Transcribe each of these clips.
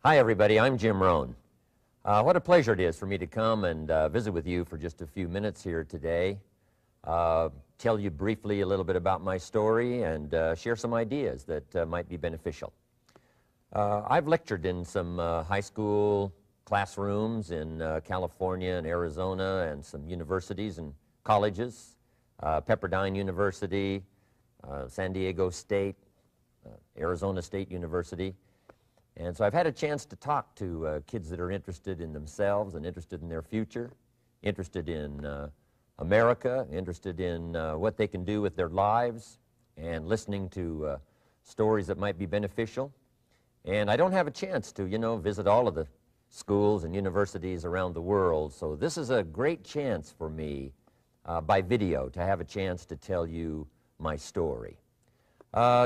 Hi, everybody. I'm Jim Rohn. What a pleasure it is for me to come and visit with you for just a few minutes here today. Tell you briefly a little bit about my story and share some ideas that might be beneficial. I've lectured in some high school classrooms in California and Arizona and some universities and colleges, Pepperdine University, San Diego State, Arizona State University. And so I've had a chance to talk to kids that are interested in themselves and interested in their future, interested in America, interested in what they can do with their lives, and listening to stories that might be beneficial. And I don't have a chance to, visit all of the schools and universities around the world, so this is a great chance for me by video to have a chance to tell you my story.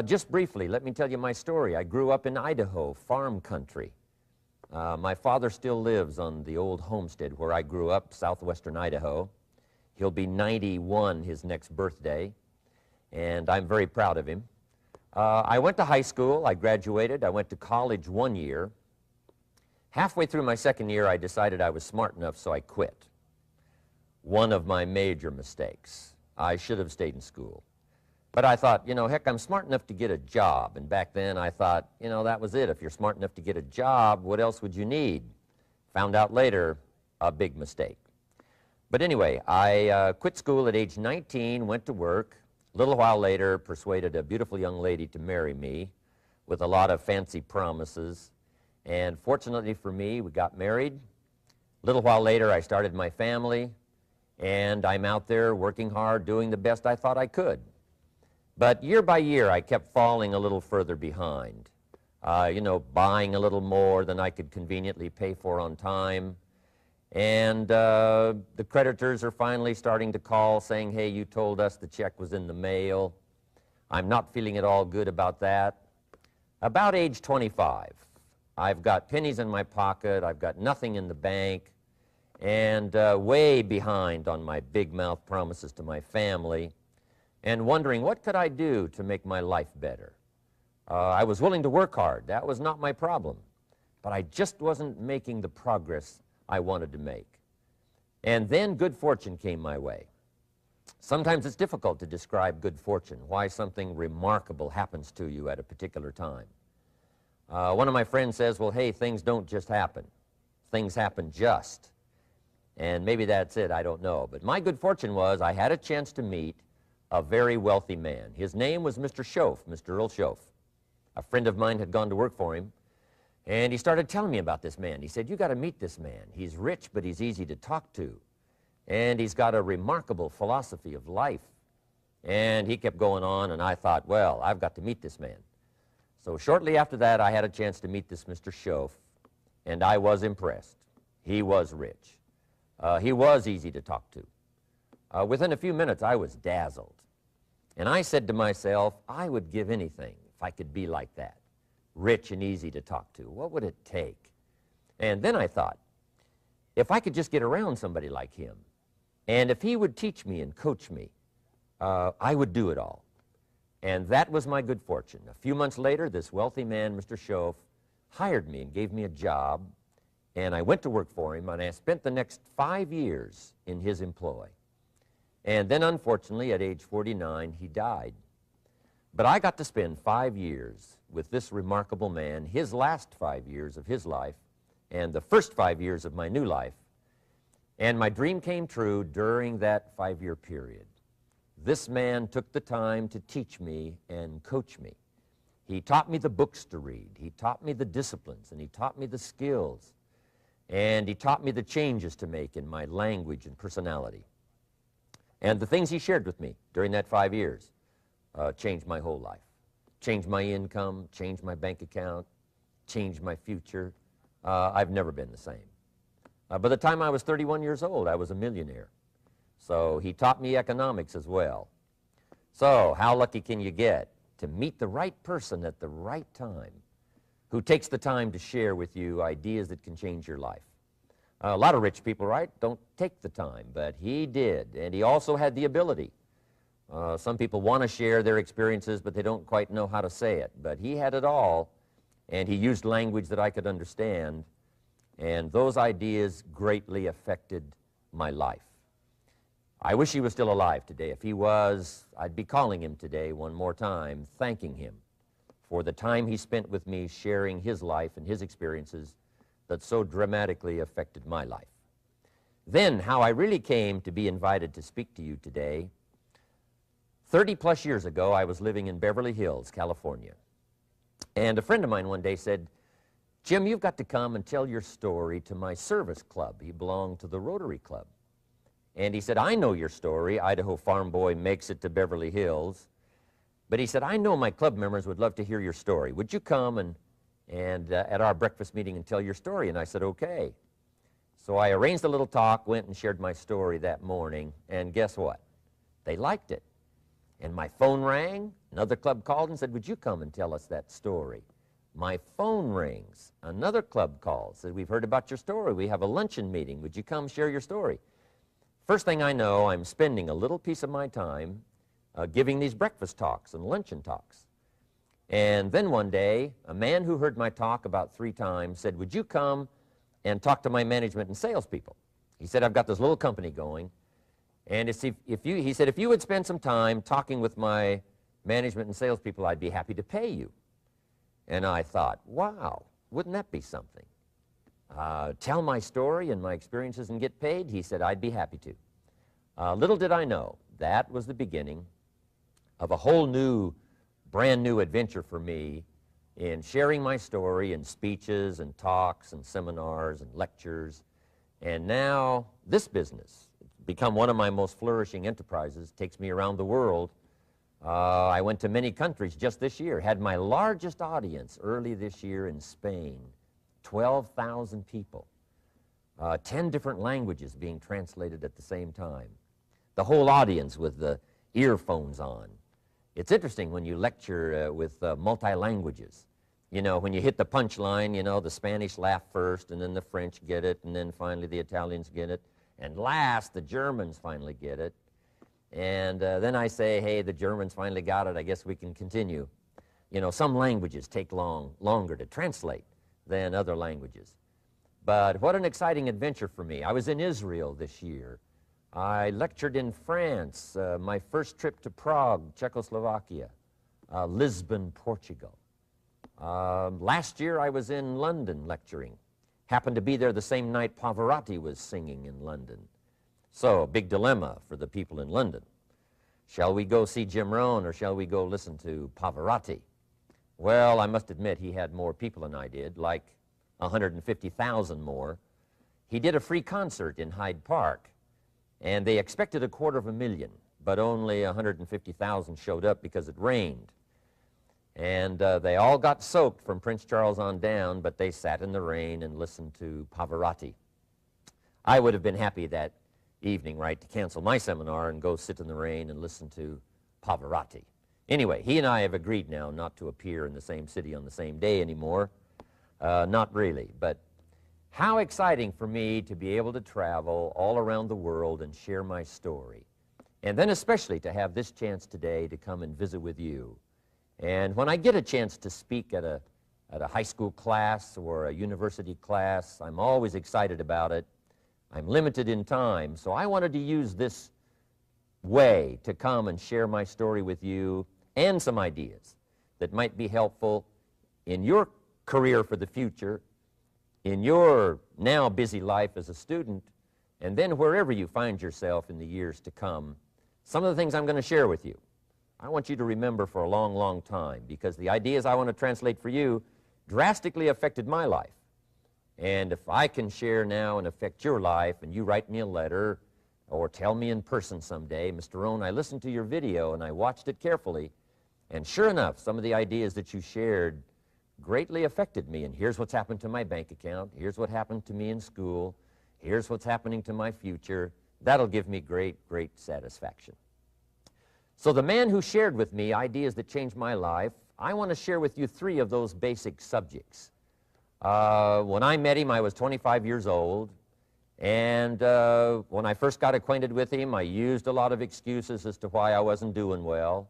Just briefly, let me tell you my story. I grew up in Idaho, farm country. My father still lives on the old homestead where I grew up, southwestern Idaho. He'll be 91 his next birthday, and I'm very proud of him. I went to high school. I graduated. I went to college 1 year. Halfway through my second year, I decided I was smart enough, so I quit. One of my major mistakes. I should have stayed in school. But I thought, heck, I'm smart enough to get a job. And back then I thought, that was it. If you're smart enough to get a job, what else would you need? Found out later, a big mistake. But anyway, I quit school at age 19, went to work. A little while later, persuaded a beautiful young lady to marry me with a lot of fancy promises. And fortunately for me, we got married. A little while later, I started my family. And I'm out there working hard, doing the best I thought I could. But year by year, I kept falling a little further behind, buying a little more than I could conveniently pay for on time. And the creditors are finally starting to call saying, hey, you told us the check was in the mail. I'm not feeling at all good about that. About age 25, I've got pennies in my pocket, I've got nothing in the bank, and way behind on my big mouth promises to my family, and wondering what could I do to make my life better. I was willing to work hard. That was not my problem. But I just wasn't making the progress I wanted to make. And then good fortune came my way. Sometimes it's difficult to describe good fortune, why something remarkable happens to you at a particular time. One of my friends says, well, hey, things don't just happen. Things happen just. And maybe that's it, I don't know. But my good fortune was I had a chance to meet a very wealthy man. His name was Mr. Schoaf, Mr. Earl Schoaf. A friend of mine had gone to work for him, and he started telling me about this man. He said, you got to meet this man. He's rich, but he's easy to talk to, and he's got a remarkable philosophy of life. And he kept going on, and I thought, well, I've got to meet this man. So shortly after that, I had a chance to meet this Mr. Schoaf, and I was impressed. He was rich. He was easy to talk to. Within a few minutes, I was dazzled. And I said to myself, I would give anything if I could be like that, rich and easy to talk to. What would it take? And then I thought, if I could just get around somebody like him, and if he would teach me and coach me, I would do it all. And that was my good fortune. A few months later, this wealthy man, Mr. Schoaf, hired me and gave me a job, and I went to work for him, and I spent the next 5 years in his employ. And then, unfortunately, at age 49, he died. But I got to spend 5 years with this remarkable man, his last 5 years of his life, and the first 5 years of my new life. And my dream came true during that 5-year period. This man took the time to teach me and coach me. He taught me the books to read. He taught me the disciplines, and he taught me the skills. And he taught me the changes to make in my language and personality. And the things he shared with me during that 5 years changed my whole life. Changed my income, changed my bank account, changed my future. I've never been the same. By the time I was 31 years old, I was a millionaire. So he taught me economics as well. So how lucky can you get to meet the right person at the right time who takes the time to share with you ideas that can change your life? A lot of rich people, right, don't take the time, but he did, and he also had the ability. Some people want to share their experiences, but they don't quite know how to say it. But he had it all, and he used language that I could understand, and those ideas greatly affected my life. I wish he was still alive today. If he was, I'd be calling him today one more time, thanking him for the time he spent with me sharing his life and his experiences that so dramatically affected my life. Then, how I really came to be invited to speak to you today. 30-plus years ago, I was living in Beverly Hills, California. And a friend of mine one day said, "Jim, you've got to come and tell your story to my service club." He belonged to the Rotary Club. And he said, "I know your story. Idaho farm boy makes it to Beverly Hills." But he said, "I know my club members would love to hear your story. Would you come and at our breakfast meeting and tell your story?" And I said, "Okay." So I arranged a little talk, went and shared my story that morning, and guess what? They liked it. And my phone rang. Another club called and said, "Would you come and tell us that story?" My phone rings. Another club calls, said, "We've heard about your story. We have a luncheon meeting. Would you come share your story?" First thing I know, I'm spending a little piece of my time giving these breakfast talks and luncheon talks. And then one day, a man who heard my talk about 3 times said, "Would you come and talk to my management and salespeople?" He said, "I've got this little company going, and he said, if you would spend some time talking with my management and salespeople, I'd be happy to pay you." And I thought, wow, wouldn't that be something? Tell my story and my experiences and get paid? He said, "I'd be happy to." Little did I know, that was the beginning of a whole new, brand new adventure for me in sharing my story in speeches and talks and seminars and lectures. And now this business, it's become one of my most flourishing enterprises, takes me around the world. I went to many countries just this year, had my largest audience early this year in Spain, 12,000 people, 10 different languages being translated at the same time, the whole audience with the earphones on. It's interesting when you lecture with multi-languages. You know, when you hit the punchline, you know, the Spanish laugh first, and then the French get it, and then finally the Italians get it, and last the Germans finally get it. And then I say, "Hey, the Germans finally got it. I guess we can continue." You know, some languages take longer to translate than other languages. But what an exciting adventure for me. I was in Israel this year. I lectured in France, my first trip to Prague, Czechoslovakia, Lisbon, Portugal. Last year I was in London lecturing. Happened to be there the same night Pavarotti was singing in London. So, big dilemma for the people in London. Shall we go see Jim Rohn or shall we go listen to Pavarotti? Well, I must admit he had more people than I did, like 150,000 more. He did a free concert in Hyde Park, and they expected 250,000, but only 150,000 showed up because it rained. And they all got soaked from Prince Charles on down, but they sat in the rain and listened to Pavarotti. I would have been happy that evening, right, to cancel my seminar and go sit in the rain and listen to Pavarotti. Anyway, he and I have agreed now not to appear in the same city on the same day anymore. Not really, but how exciting for me to be able to travel all around the world and share my story. And then especially to have this chance today to come and visit with you. And when I get a chance to speak at a high school class or a university class, I'm always excited about it. I'm limited in time, so I wanted to use this way to come and share my story with you and some ideas that might be helpful in your career for the future, in your now busy life as a student, and then wherever you find yourself in the years to come. Some of the things I'm going to share with you, I want you to remember for a long, long time, because the ideas I want to translate for you drastically affected my life. And if I can share now and affect your life, and you write me a letter or tell me in person someday, "Mr. Rohn, I listened to your video and I watched it carefully, and sure enough, some of the ideas that you shared greatly affected me, and here's what's happened to my bank account, here's what happened to me in school, here's what's happening to my future," that'll give me great, great satisfaction. So the man who shared with me ideas that changed my life, I want to share with you 3 of those basic subjects. When I met him, I was 25 years old, and when I first got acquainted with him, I used a lot of excuses as to why I wasn't doing well.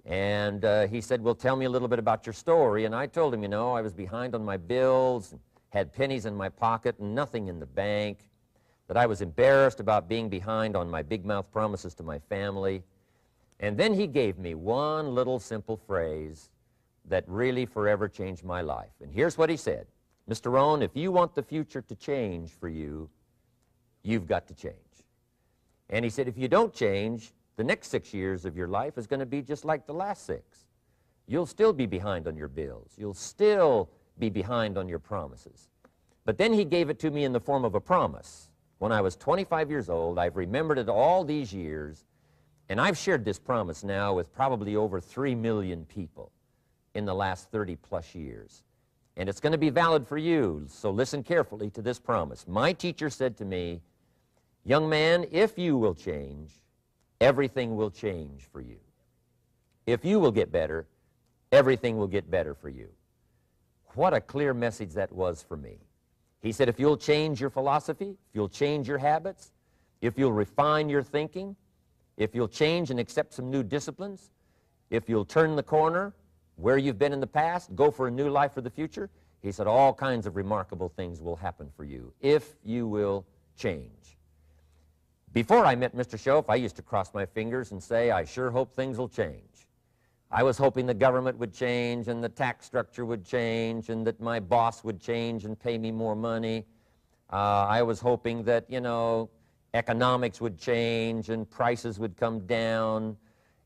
And he said, well, tell me a little bit about your story. And I told him, you know, I was behind on my bills, had pennies in my pocket and nothing in the bank, that I was embarrassed about being behind on my big mouth promises to my family. And then he gave me one little simple phrase that really forever changed my life. And here's what he said: Mr. Rohn, if you want the future to change for you, you've got to change. And he said, if you don't change, the next 6 years of your life is going to be just like the last 6. You'll still be behind on your bills. You'll still be behind on your promises. But then he gave it to me in the form of a promise. When I was 25 years old, I've remembered it all these years, and I've shared this promise now with probably over 3 million people in the last 30-plus years. And it's going to be valid for you, so listen carefully to this promise. My teacher said to me, young man, if you will change, everything will change for you. If you will get better, everything will get better for you. What a clear message that was for me. He said, if you'll change your philosophy, if you'll change your habits, if you'll refine your thinking, if you'll change and accept some new disciplines, if you'll turn the corner where you've been in the past, go for a new life for the future, he said, all kinds of remarkable things will happen for you if you will change. Before I met Mr. Schoaf, I used to cross my fingers and say, I sure hope things will change. I was hoping the government would change and the tax structure would change and that my boss would change and pay me more money. I was hoping that, you know, economics would change and prices would come down,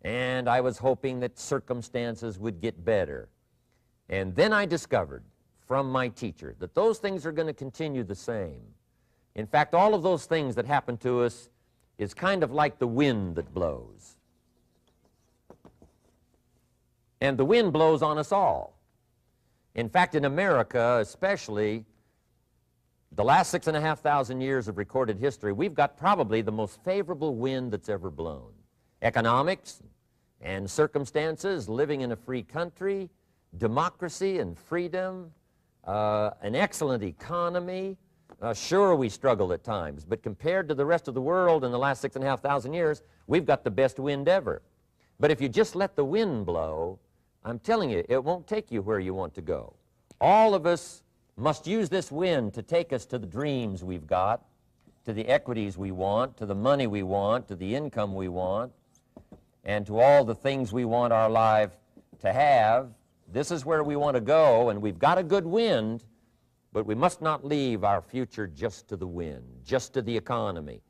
and I was hoping that circumstances would get better. And then I discovered from my teacher that those things are going to continue the same. In fact, all of those things that happen to us is kind of like the wind that blows. And the wind blows on us all. In fact, in America especially, the last 6,500 years of recorded history, we've got probably the most favorable wind that's ever blown. Economics and circumstances, living in a free country, democracy and freedom, an excellent economy. Sure, we struggle at times, but compared to the rest of the world in the last 6,500 years, we've got the best wind ever. But if you just let the wind blow, I'm telling you, it won't take you where you want to go. All of us must use this wind to take us to the dreams we've got, to the equities we want, to the money we want, to the income we want, and to all the things we want our life to have. This is where we want to go, and we've got a good wind, but we must not leave our future just to the wind, just to the economy,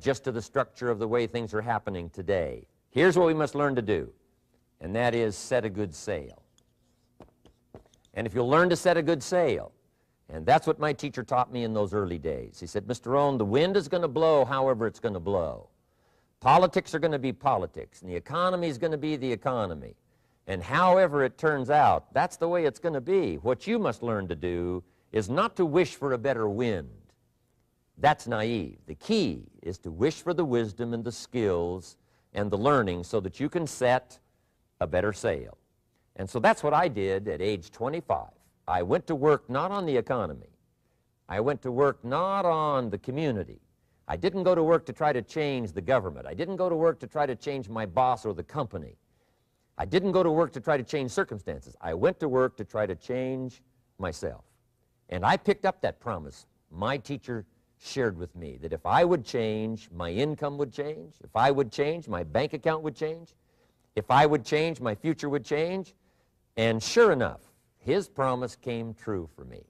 just to the structure of the way things are happening today. Here's what we must learn to do, and that is set a good sail. And if you'll learn to set a good sail, and that's what my teacher taught me in those early days. He said, Mr. Rohn, the wind is going to blow however it's going to blow. Politics are going to be politics, and the economy is going to be the economy. And however it turns out, that's the way it's going to be. What you must learn to do is not to wish for a better wind. That's naive. The key is to wish for the wisdom and the skills and the learning so that you can set a better sail. And so that's what I did at age 25. I went to work not on the economy. I went to work not on the community. I didn't go to work to try to change the government. I didn't go to work to try to change my boss or the company. I didn't go to work to try to change circumstances. I went to work to try to change myself. And I picked up that promise my teacher shared with me, that if I would change, my income would change. If I would change, my bank account would change. If I would change, my future would change. And sure enough, his promise came true for me.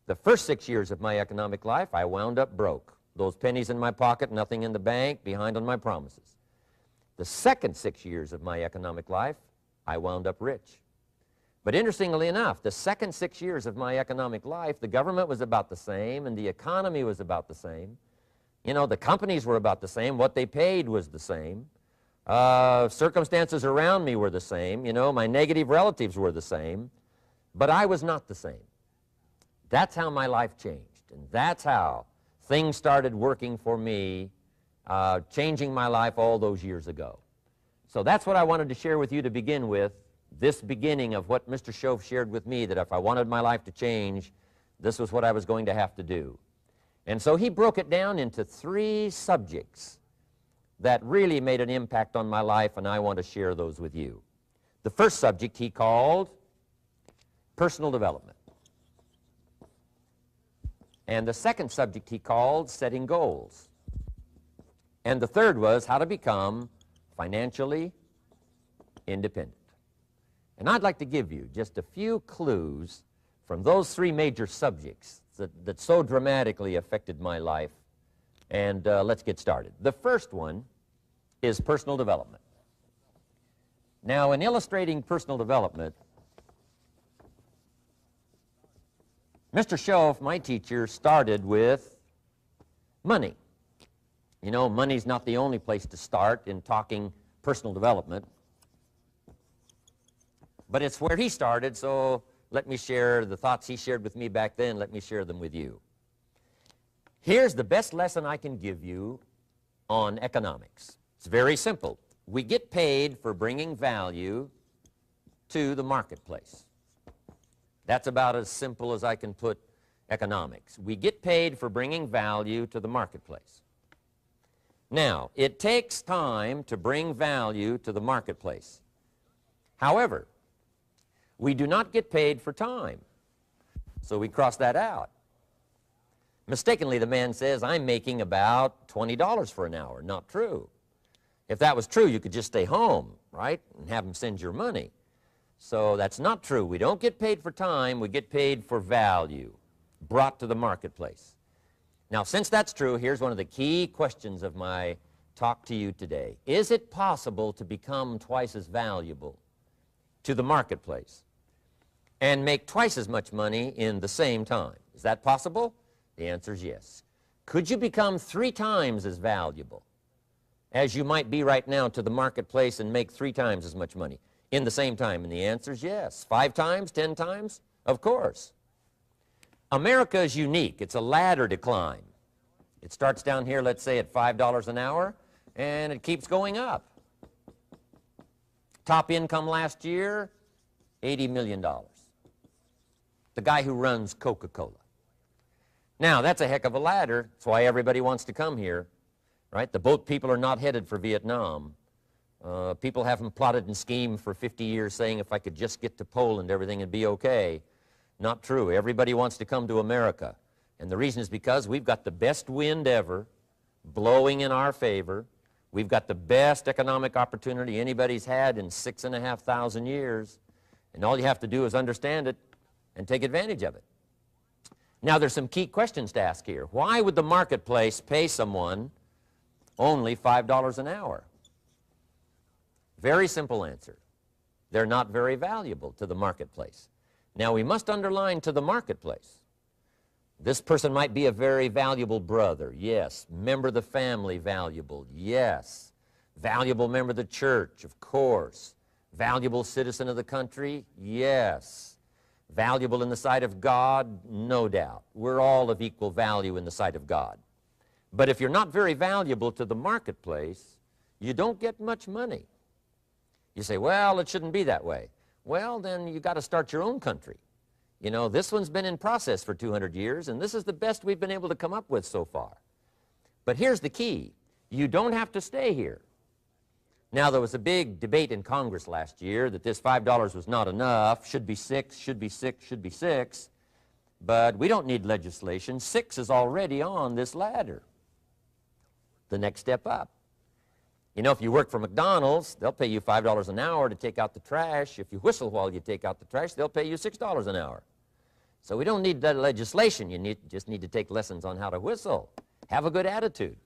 The first 6 years of my economic life, I wound up broke. Those pennies in my pocket, nothing in the bank, behind on my promises. The second 6 years of my economic life, I wound up rich. But interestingly enough, the second 6 years of my economic life, the government was about the same and the economy was about the same. You know, the companies were about the same. What they paid was the same. Circumstances around me were the same. You know, my negative relatives were the same. But I was not the same. That's how my life changed. And that's how things started working for me, changing my life all those years ago. So that's what I wanted to share with you to begin with, this beginning of what Mr. Schoaf shared with me, that if I wanted my life to change, this was what I was going to have to do. And so he broke it down into 3 subjects that really made an impact on my life, and I want to share those with you. The first subject he called personal development. And the second subject he called setting goals. And the third was how to become financially independent. And I'd like to give you just a few clues from those three major subjects that so dramatically affected my life. And let's get started. The first one is personal development. Now, in illustrating personal development, Mr. Schoaf, my teacher, started with money. You know, money's not the only place to start in talking personal development, but it's where he started, so let me share the thoughts he shared with me back then. Let me share them with you. Here's the best lesson I can give you on economics. It's very simple. We get paid for bringing value to the marketplace. That's about as simple as I can put economics. We get paid for bringing value to the marketplace. Now, it takes time to bring value to the marketplace. However, we do not get paid for time, so we cross that out. Mistakenly, the man says, I'm making about $20 for an hour. Not true. If that was true, you could just stay home, right, and have them send your money. So that's not true. We don't get paid for time. We get paid for value brought to the marketplace. Now, since that's true, here's one of the key questions of my talk to you today. Is it possible to become twice as valuable to the marketplace and make twice as much money in the same time? Is that possible? The answer is yes. Could you become 3 times as valuable as you might be right now to the marketplace and make 3 times as much money in the same time? And the answer is yes. 5 times, 10 times? Of course. America is unique. It's a ladder to climb. It starts down here, let's say, at $5 an hour, and it keeps going up. Top income last year, $80 million. The guy who runs Coca-Cola. Now, that's a heck of a ladder. That's why everybody wants to come here, right? The boat people are not headed for Vietnam. People haven't plotted and schemed for 50 years saying if I could just get to Poland, everything would be okay. Not true. Everybody wants to come to America. And the reason is because we've got the best wind ever blowing in our favor. We've got the best economic opportunity anybody's had in 6,500 years. And all you have to do is understand it and take advantage of it. Now, there's some key questions to ask here. Why would the marketplace pay someone only $5 an hour? Very simple answer. They're not very valuable to the marketplace. Now, we must underline to the marketplace. This person might be a very valuable brother, yes. Member of the family, valuable, yes. Valuable member of the church, of course. Valuable citizen of the country, yes. Valuable in the sight of God, no doubt. We're all of equal value in the sight of God. But if you're not very valuable to the marketplace, you don't get much money. You say, well, it shouldn't be that way. Well, then you got to start your own country. You know, this one's been in process for 200 years, and this is the best we've been able to come up with so far. But here's the key. You don't have to stay here. Now, there was a big debate in Congress last year that this $5 was not enough, should be 6, should be 6, should be 6. But we don't need legislation. 6 is already on this ladder. The next step up. You know, if you work for McDonald's, they'll pay you $5 an hour to take out the trash. If you whistle while you take out the trash, they'll pay you $6 an hour. So we don't need legislation. You just need to take lessons on how to whistle. Have a good attitude.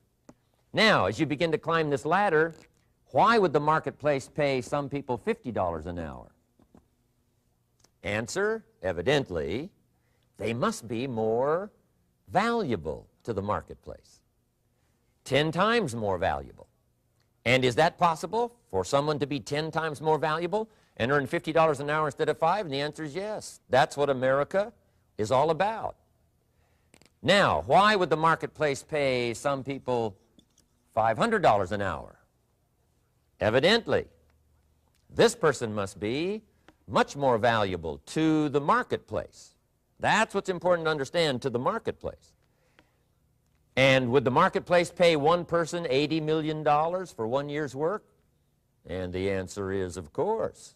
Now, as you begin to climb this ladder, why would the marketplace pay some people $50 an hour? Answer, evidently, they must be more valuable to the marketplace. 10 times more valuable. And is that possible for someone to be 10 times more valuable and earn $50 an hour instead of 5? And the answer is yes. That's what America is all about. Now, why would the marketplace pay some people $500 an hour? Evidently, this person must be much more valuable to the marketplace. That's what's important to understand, to the marketplace. And would the marketplace pay one person $80 million for 1 year's work? And the answer is, of course.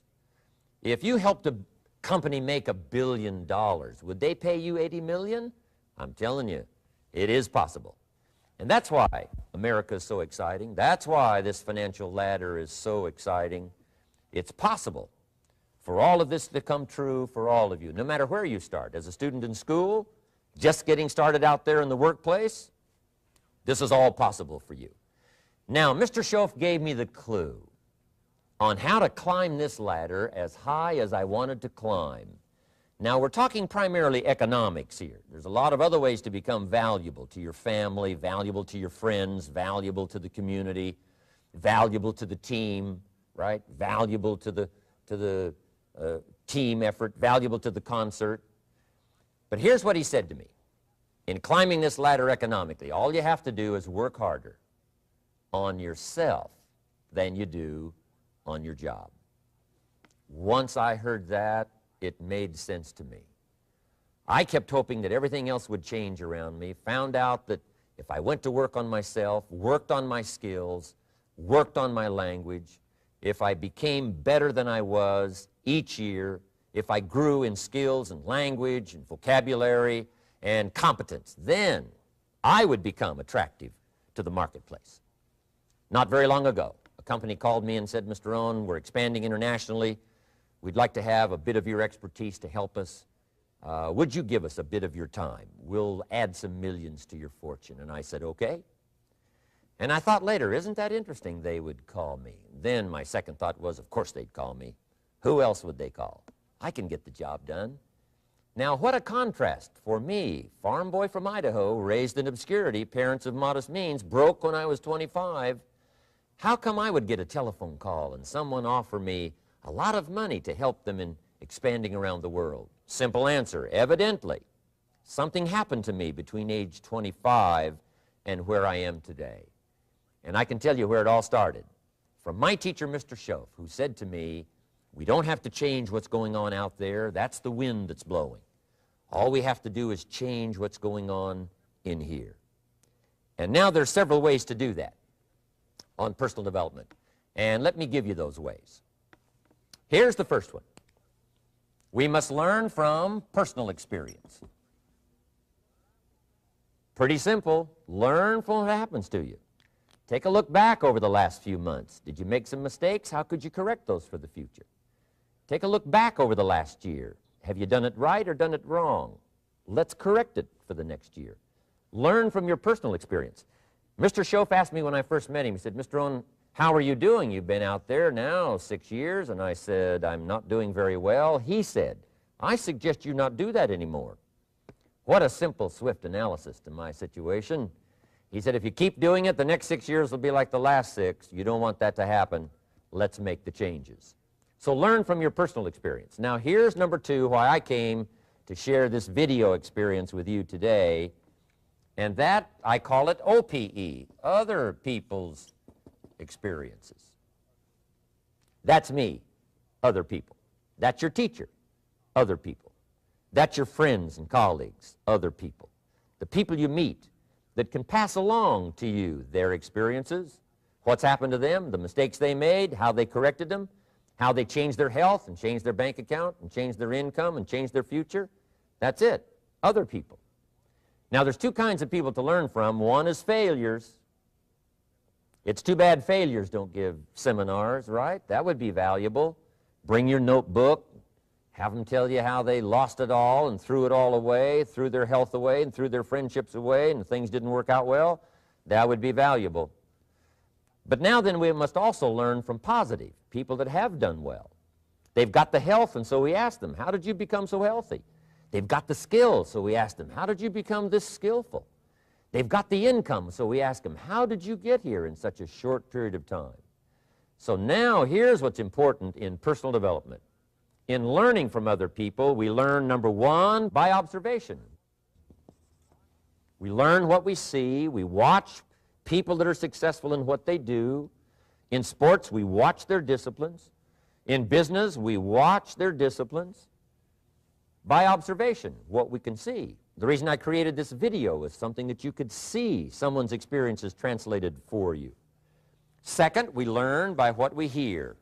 If you helped a company make $1 billion, would they pay you $80 million? I'm telling you, it is possible. And that's why America is so exciting. That's why this financial ladder is so exciting. It's possible for all of this to come true for all of you, no matter where you start. As a student in school, just getting started out there in the workplace, this is all possible for you. Now, Mr. Schoaf gave me the clue on how to climb this ladder as high as I wanted to climb. Now, we're talking primarily economics here. There's a lot of other ways to become valuable to your family, valuable to your friends, valuable to the community, valuable to the team, right? Valuable to the team effort, valuable to the concert. But here's what he said to me. In climbing this ladder economically, all you have to do is work harder on yourself than you do on your job. Once I heard that, it made sense to me. I kept hoping that everything else would change around me, found out that if I went to work on myself, worked on my skills, worked on my language, if I became better than I was each year, if I grew in skills and language and vocabulary and competence, then I would become attractive to the marketplace. Not very long ago, a company called me and said, Mr. Rohn, we're expanding internationally. We'd like to have a bit of your expertise to help us. Would you give us a bit of your time? We'll add some millions to your fortune. And I said, okay. And I thought later, isn't that interesting they would call me? Then my second thought was, of course they'd call me. Who else would they call? I can get the job done. Now, what a contrast for me, farm boy from Idaho, raised in obscurity, parents of modest means, broke when I was 25. How come I would get a telephone call and someone offer me a lot of money to help them in expanding around the world? Simple answer, evidently, something happened to me between age 25 and where I am today. And I can tell you where it all started. From my teacher, Mr. Schoaf, who said to me, we don't have to change what's going on out there. That's the wind that's blowing. All we have to do is change what's going on in here. And now there's several ways to do that on personal development. And let me give you those ways. Here's the first one. We must learn from personal experience. Pretty simple. Learn from what happens to you. Take a look back over the last few months. Did you make some mistakes? How could you correct those for the future? Take a look back over the last year. Have you done it right or done it wrong? Let's correct it for the next year. Learn from your personal experience. Mr. Schoaf asked me when I first met him, he said, Mr. Rohn, how are you doing? You've been out there now 6 years. And I said, I'm not doing very well. He said, I suggest you not do that anymore. What a simple, swift analysis to my situation. He said, if you keep doing it, the next 6 years will be like the last 6. You don't want that to happen. Let's make the changes. So learn from your personal experience. Now here's number 2, why I came to share this video experience with you today. And that, I call it OPE, other people's experiences. That's me, other people. That's your teacher, other people. That's your friends and colleagues, other people. The people you meet that can pass along to you their experiences, what's happened to them, the mistakes they made, how they corrected them, how they changed their health and changed their bank account and changed their income and changed their future. That's it, other people. Now there's 2 kinds of people to learn from. One is failures. It's too bad failures don't give seminars, right? That would be valuable. Bring your notebook, have them tell you how they lost it all and threw it all away, threw their health away and threw their friendships away and things didn't work out well. That would be valuable. But now then we must also learn from positive, people that have done well. They've got the health, and so we ask them, how did you become so healthy? They've got the skills, so we ask them, how did you become this skillful? They've got the income, so we ask them, how did you get here in such a short period of time? So now here's what's important in personal development. In learning from other people, we learn, number 1, by observation. We learn what we see. We watch people that are successful in what they do. In sports, we watch their disciplines. In business, we watch their disciplines. By observation, what we can see. The reason I created this video was something that you could see someone's experiences translated for you. Second, we learn by what we hear.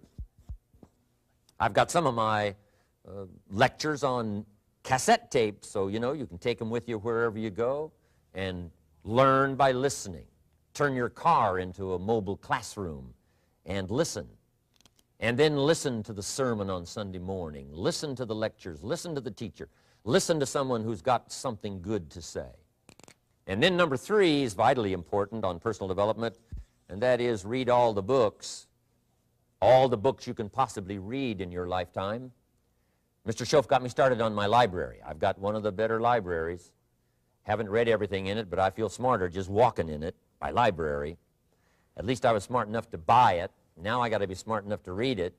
I've got some of my lectures on cassette tapes, so you can take them with you wherever you go and learn by listening. Turn your car into a mobile classroom and listen. And then listen to the sermon on Sunday morning. Listen to the lectures. Listen to the teacher. Listen to someone who's got something good to say. And then number 3 is vitally important on personal development, and that is read all the books you can possibly read in your lifetime. Mr. Schoaf got me started on my library. I've got one of the better libraries. Haven't read everything in it, but I feel smarter just walking in it, my library. At least I was smart enough to buy it. Now I got to be smart enough to read it.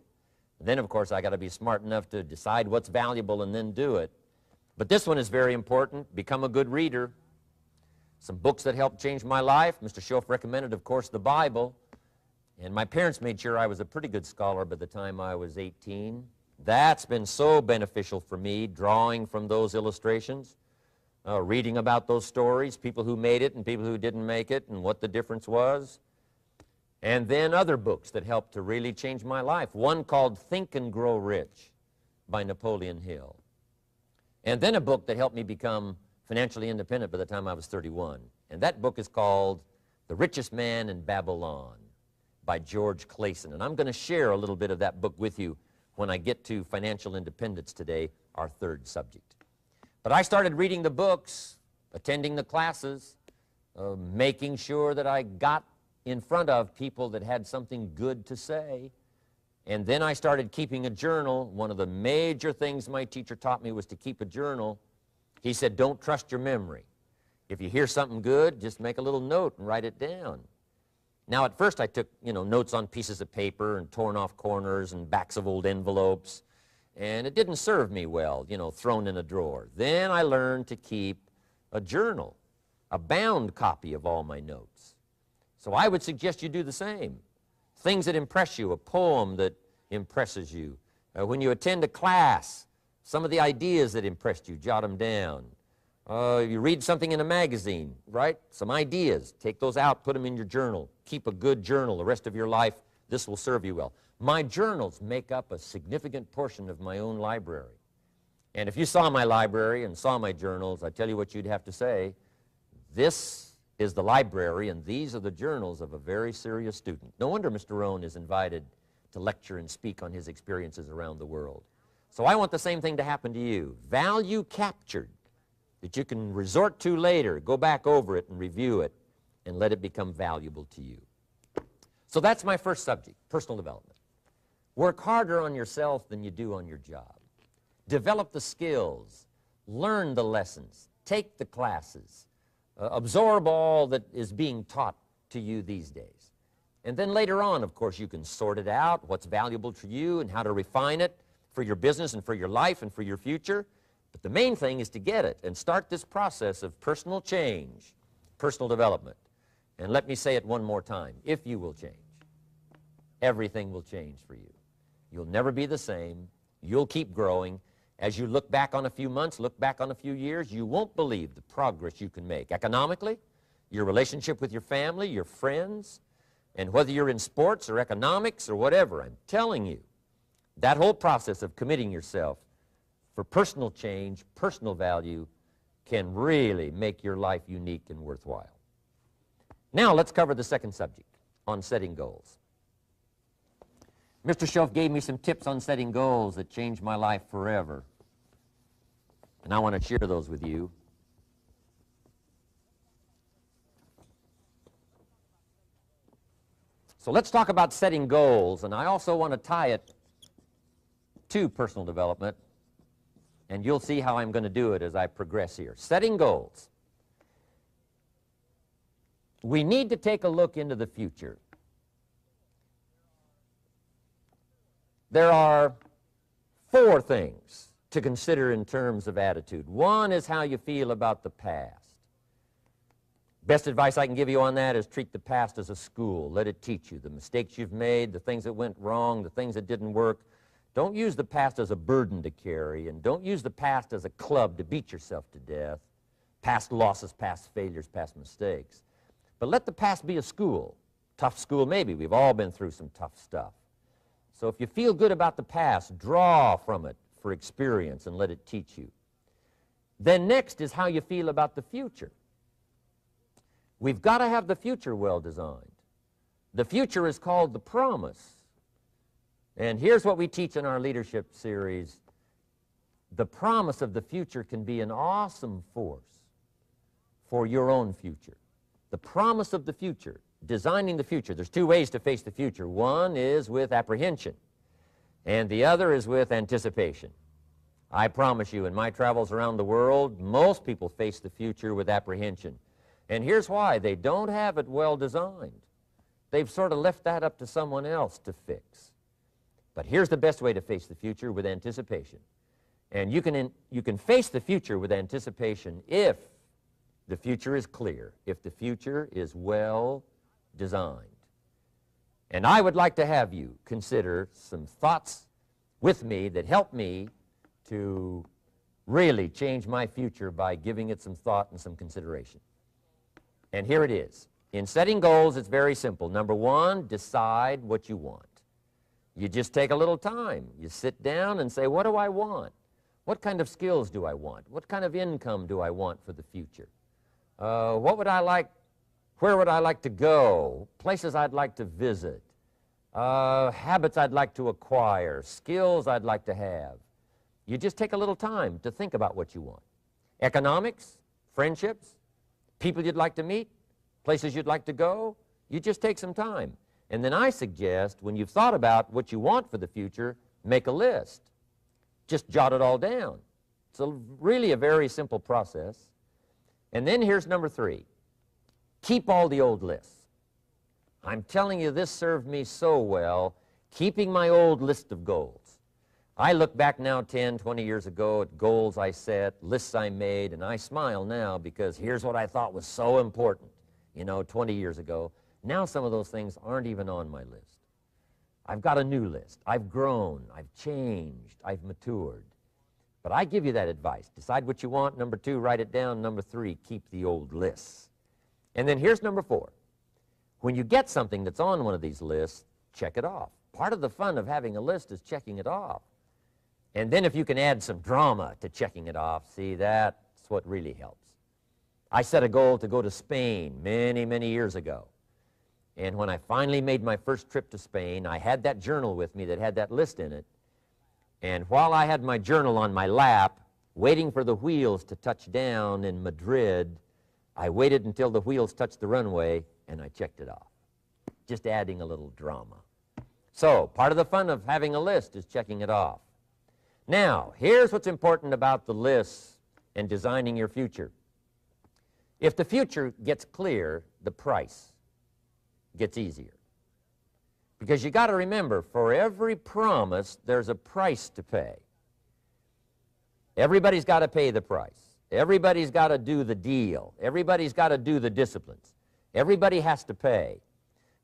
And then, of course, I got to be smart enough to decide what's valuable and then do it. But this one is very important. Become a good reader. Some books that helped change my life. Mr. Schoaf recommended, of course, the Bible. And my parents made sure I was a pretty good scholar by the time I was 18. That's been so beneficial for me, drawing from those illustrations, reading about those stories, people who made it and people who didn't make it, and what the difference was. And then other books that helped to really change my life. One called Think and Grow Rich by Napoleon Hill. And then a book that helped me become financially independent by the time I was 31. And that book is called The Richest Man in Babylon by George Clason. And I'm going to share a little bit of that book with you when I get to financial independence today, our third subject. But I started reading the books, attending the classes, making sure that I got in front of people that had something good to say. And then I started keeping a journal. One of the major things my teacher taught me was to keep a journal. He said, don't trust your memory. If you hear something good, just make a little note and write it down. Now, at first I took, notes on pieces of paper and torn off corners and backs of old envelopes. And it didn't serve me well, thrown in a drawer. Then I learned to keep a journal, a bound copy of all my notes. So I would suggest you do the same. Things that impress you, a poem that impresses you. When you attend a class, some of the ideas that impressed you, jot them down. You read something in a magazine, right? Some ideas. Take those out, put them in your journal. Keep a good journal the rest of your life. This will serve you well. My journals make up a significant portion of my own library. And if you saw my library and saw my journals, I tell you what you'd have to say. This is the library, and these are the journals of a very serious student. No wonder Mr. Rohn is invited to lecture and speak on his experiences around the world. So I want the same thing to happen to you. Value captured that you can resort to later, go back over it and review it, and let it become valuable to you. So that's my first subject, personal development. Work harder on yourself than you do on your job. Develop the skills, learn the lessons, take the classes, absorb all that is being taught to you these days. And then later on, of course, you can sort it out, what's valuable to you and how to refine it for your business and for your life and for your future. But the main thing is to get it and start this process of personal change, personal development. And let me say it one more time. If you will change, everything will change for you. You'll never be the same. You'll keep growing. As you look back on a few months, look back on a few years, you won't believe the progress you can make. Economically, your relationship with your family, your friends, and whether you're in sports or economics or whatever, I'm telling you, that whole process of committing yourself for personal change, personal value, can really make your life unique and worthwhile. Now let's cover the second subject, on setting goals. Mr. Schoaf gave me some tips on setting goals that changed my life forever. And I want to share those with you. So let's talk about setting goals, and I also want to tie it to personal development, and you'll see how I'm going to do it as I progress here. Setting goals. We need to take a look into the future. There are 4 things to consider in terms of attitude. One is how you feel about the past. Best advice I can give you on that is treat the past as a school. Let it teach you the mistakes you've made, the things that went wrong, the things that didn't work. Don't use the past as a burden to carry, and don't use the past as a club to beat yourself to death. past losses, past failures, past mistakes. But let the past be a school. Tough school maybe. We've all been through some tough stuff. So if you feel good about the past, draw from it for experience and let it teach you. Then next is how you feel about the future. We've got to have the future well designed. The future is called the promise. And here's what we teach in our leadership series. The promise of the future can be an awesome force for your own future. The promise of the future, designing the future. There's two ways to face the future. One is with apprehension, and the other is with anticipation. I promise you, in my travels around the world, most people face the future with apprehension. And here's why. They don't have it well designed. They've sort of left that up to someone else to fix. But here's the best way to face the future, with anticipation. And you can face the future with anticipation if the future is clear, if the future is well designed. And I would like to have you consider some thoughts with me that help me to really change my future by giving it some thought and some consideration. And here it is. In setting goals, it's very simple. Number one, decide what you want. You just take a little time. You sit down and say, what do I want? What kind of skills do I want? What kind of income do I want for the future? What would I like? Where would I like to go? Places I'd like to visit. Habits I'd like to acquire. Skills I'd like to have. You just take a little time to think about what you want. Economics, friendships, people you'd like to meet, places you'd like to go. You just take some time. And then I suggest, when you've thought about what you want for the future, make a list. Just jot it all down. It's really a very simple process. And then here's number three. Keep all the old lists. I'm telling you, this served me so well, keeping my old list of goals. I look back now 10, 20 years ago at goals I set, lists I made, and I smile now because here's what I thought was so important, 20 years ago. Now some of those things aren't even on my list. I've got a new list. I've grown. I've changed. I've matured. But I give you that advice. Decide what you want. Number two, write it down. Number three, keep the old lists. And then here's number four. When you get something that's on one of these lists, check it off. Part of the fun of having a list is checking it off. And then if you can add some drama to checking it off, see, that's what really helps. I set a goal to go to Spain many, many years ago. And when I finally made my first trip to Spain, I had that journal with me that had that list in it. And while I had my journal on my lap, waiting for the wheels to touch down in Madrid, I waited until the wheels touched the runway, and I checked it off, just adding a little drama. So part of the fun of having a list is checking it off. Now, here's what's important about the lists and designing your future. If the future gets clear, the price gets easier. Because you got to remember, for every promise, there's a price to pay. Everybody's got to pay the price. Everybody's got to do the deal. Everybody's got to do the disciplines. Everybody has to pay.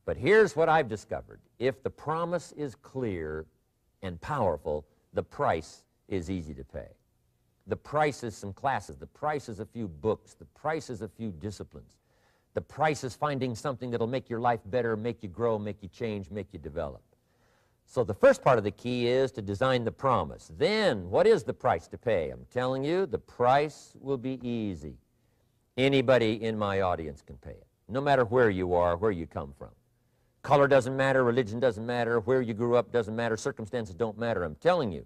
But here's what I've discovered. If the promise is clear and powerful, the price is easy to pay. The price is some classes. The price is a few books. The price is a few disciplines. The price is finding something that'll make your life better, make you grow, make you change, make you develop. So the first part of the key is to design the promise. Then, what is the price to pay? I'm telling you, the price will be easy. Anybody in my audience can pay it, no matter where you are, where you come from. Color doesn't matter, religion doesn't matter, where you grew up doesn't matter, circumstances don't matter. I'm telling you,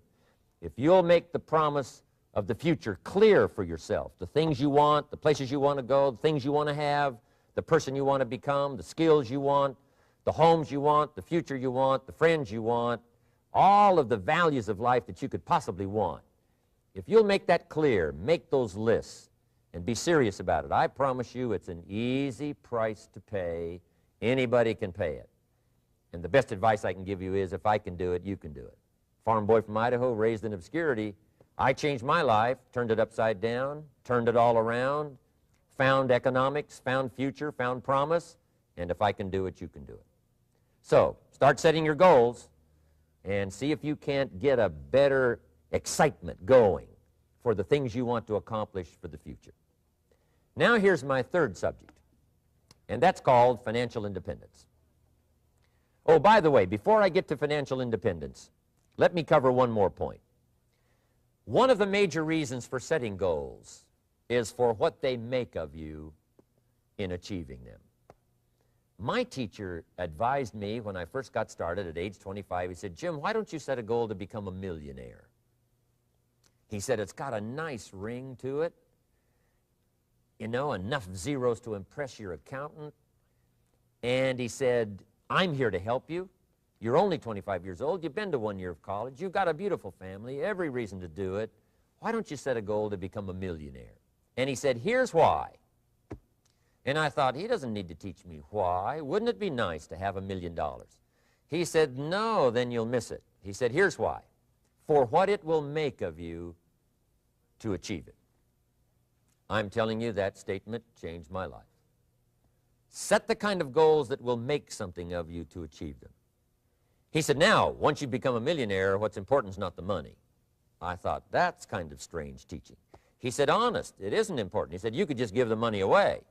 if you'll make the promise of the future clear for yourself, the things you want, the places you want to go, the things you want to have, the person you want to become, the skills you want, the homes you want, the future you want, the friends you want, all of the values of life that you could possibly want. If you'll make that clear, make those lists, and be serious about it, I promise you it's an easy price to pay. Anybody can pay it. And the best advice I can give you is, if I can do it, you can do it. Farm boy from Idaho, raised in obscurity, I changed my life, turned it upside down, turned it all around, found economics, found future, found promise, and if I can do it, you can do it. So, start setting your goals and see if you can't get a better excitement going for the things you want to accomplish for the future. Now here's my third subject, and that's called financial independence. Oh, by the way, before I get to financial independence, let me cover one more point. One of the major reasons for setting goals is for what they make of you in achieving them. My teacher advised me when I first got started at age 25, he said, "Jim, why don't you set a goal to become a millionaire?" He said, "It's got a nice ring to it, you know, enough zeros to impress your accountant." And he said, "I'm here to help you. You're only 25 years old. You've been to 1 year of college. You've got a beautiful family, every reason to do it. Why don't you set a goal to become a millionaire?" And he said, "Here's why." And I thought, he doesn't need to teach me why. Wouldn't it be nice to have $1 million? He said, "No, then you'll miss it." He said, "Here's why. For what it will make of you to achieve it." I'm telling you, that statement changed my life. Set the kind of goals that will make something of you to achieve them. He said, "Now, once you become a millionaire, what's important is not the money." I thought, that's kind of strange teaching. He said, "Honest, it isn't important." He said, "You could just give the money away."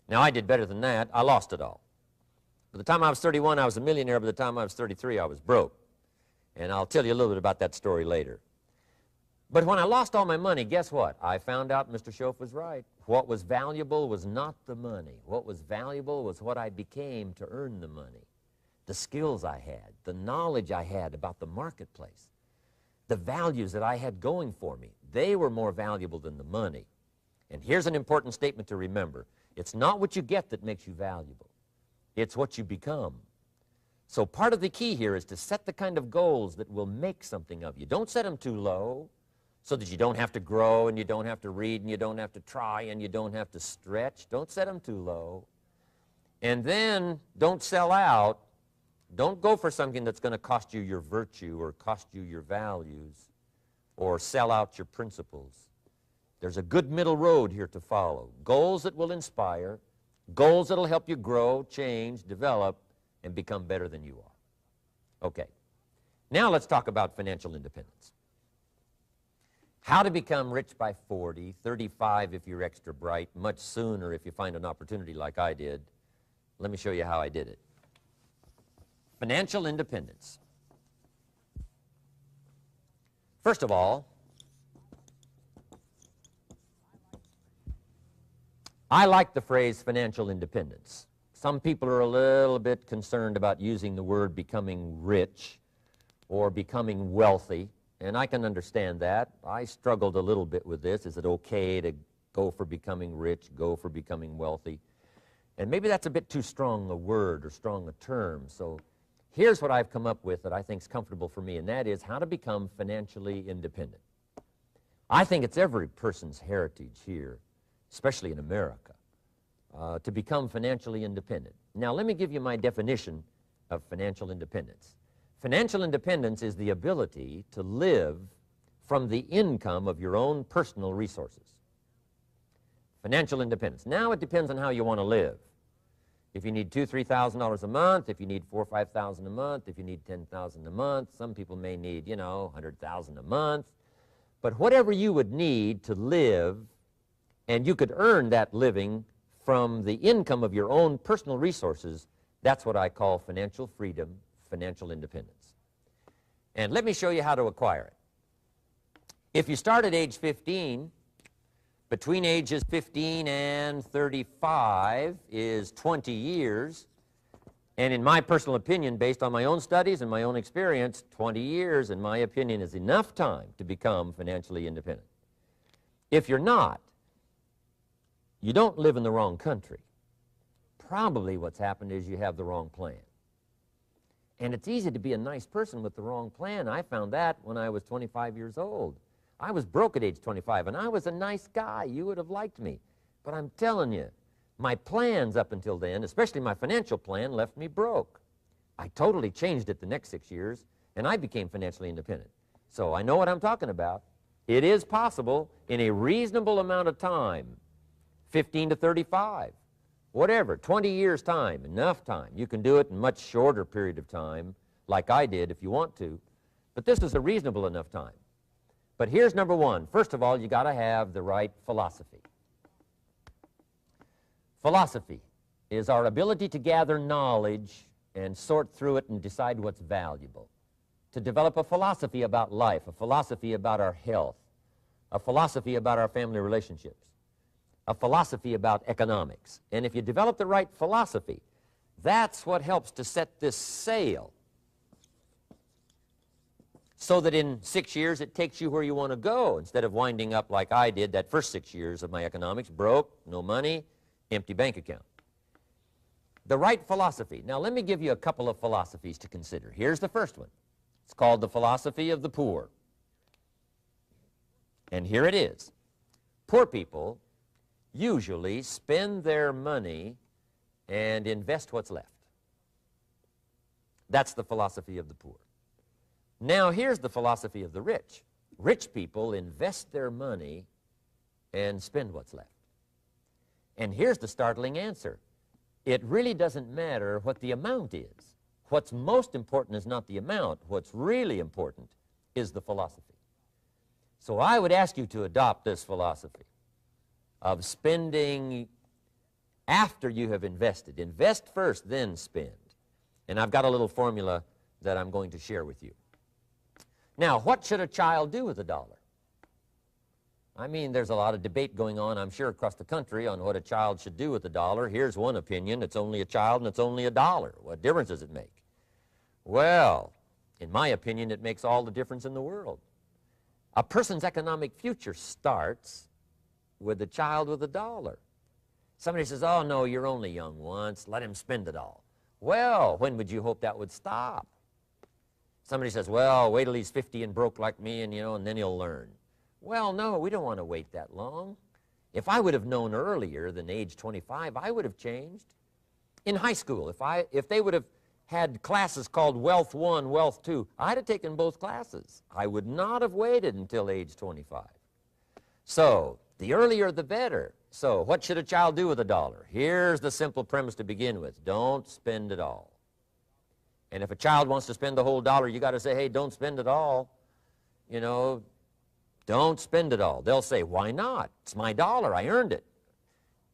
Now, I did better than that. I lost it all. By the time I was 31, I was a millionaire. By the time I was 33, I was broke. And I'll tell you a little bit about that story later. But when I lost all my money, guess what? I found out Mr. Schoaf was right. What was valuable was not the money. What was valuable was what I became to earn the money. The skills I had, the knowledge I had about the marketplace, the values that I had going for me. They were more valuable than the money. And here's an important statement to remember. It's not what you get that makes you valuable. It's what you become. So part of the key here is to set the kind of goals that will make something of you. Don't set them too low so that you don't have to grow and you don't have to read and you don't have to try and you don't have to stretch. Don't set them too low. And then don't sell out. Don't go for something that's going to cost you your virtue or cost you your values or sell out your principles. There's a good middle road here to follow. Goals that will inspire, goals that will help you grow, change, develop, and become better than you are. Okay, now let's talk about financial independence. How to become rich by 40, 35 if you're extra bright, much sooner if you find an opportunity like I did. Let me show you how I did it. Financial independence. First of all, I like the phrase financial independence. Some people are a little bit concerned about using the word becoming rich or becoming wealthy, and I can understand that. I struggled a little bit with this. Is it okay to go for becoming rich, go for becoming wealthy? And maybe that's a bit too strong a word or strong a term. So here's what I've come up with that I think is comfortable for me, and that is how to become financially independent. I think it's every person's heritage here, especially in America, to become financially independent. Now, let me give you my definition of financial independence. Financial independence is the ability to live from the income of your own personal resources. Financial independence. Now, it depends on how you want to live. If you need $2,000, $3,000 a month, if you need $4,000 or $5,000 a month, if you need $10,000 a month, some people may need, you know, $100,000 a month. But whatever you would need to live, and you could earn that living from the income of your own personal resources, that's what I call financial freedom, financial independence. And let me show you how to acquire it. If you start at age 15, between ages 15 and 35 is 20 years, and in my personal opinion, based on my own studies and my own experience, 20 years, in my opinion, is enough time to become financially independent. If you're not, you don't live in the wrong country. Probably what's happened is you have the wrong plan. And it's easy to be a nice person with the wrong plan. I found that when I was 25 years old. I was broke at age 25, and I was a nice guy. You would have liked me. But I'm telling you, my plans up until then, especially my financial plan, left me broke. I totally changed it the next 6 years, and I became financially independent. So I know what I'm talking about. It is possible in a reasonable amount of time, 15 to 35, whatever, 20 years' time, enough time. You can do it in a much shorter period of time, like I did if you want to, but this is a reasonable enough time. But here's number one. First of all, you got to have the right philosophy. Philosophy is our ability to gather knowledge and sort through it and decide what's valuable. To develop a philosophy about life, a philosophy about our health, a philosophy about our family relationships, a philosophy about economics. And if you develop the right philosophy, that's what helps to set this sail so that in 6 years it takes you where you want to go instead of winding up like I did that first 6 years of my economics, broke, no money, empty bank account. The right philosophy. Now let me give you a couple of philosophies to consider. Here's the first one. It's called the philosophy of the poor. And here it is. Poor people usually spend their money and invest what's left. That's the philosophy of the poor. Now here's the philosophy of the rich. Rich people invest their money and spend what's left. And here's the startling answer. It really doesn't matter what the amount is. What's most important is not the amount. What's really important is the philosophy. So I would ask you to adopt this philosophy of spending after you have invested. Invest first, then spend. And I've got a little formula that I'm going to share with you. Now, what should a child do with a dollar? I mean, there's a lot of debate going on, I'm sure, across the country on what a child should do with a dollar. Here's one opinion. It's only a child and it's only a dollar. What difference does it make? Well, in my opinion, it makes all the difference in the world. A person's economic future starts with a child with a dollar. Somebody says, oh, no, you're only young once. Let him spend it all. Well, when would you hope that would stop? Somebody says, well, wait till he's 50 and broke like me and, and then he'll learn. Well, no, we don't want to wait that long. If I would have known earlier than age 25, I would have changed. In high school, if they would have had classes called Wealth 1, Wealth 2, I'd have taken both classes. I would not have waited until age 25. So, the earlier the better. So, what should a child do with a dollar? Here's the simple premise to begin with. Don't spend it all. And if a child wants to spend the whole dollar, you got to say, hey, don't spend it all. Don't spend it all. They'll say, why not? It's my dollar. I earned it.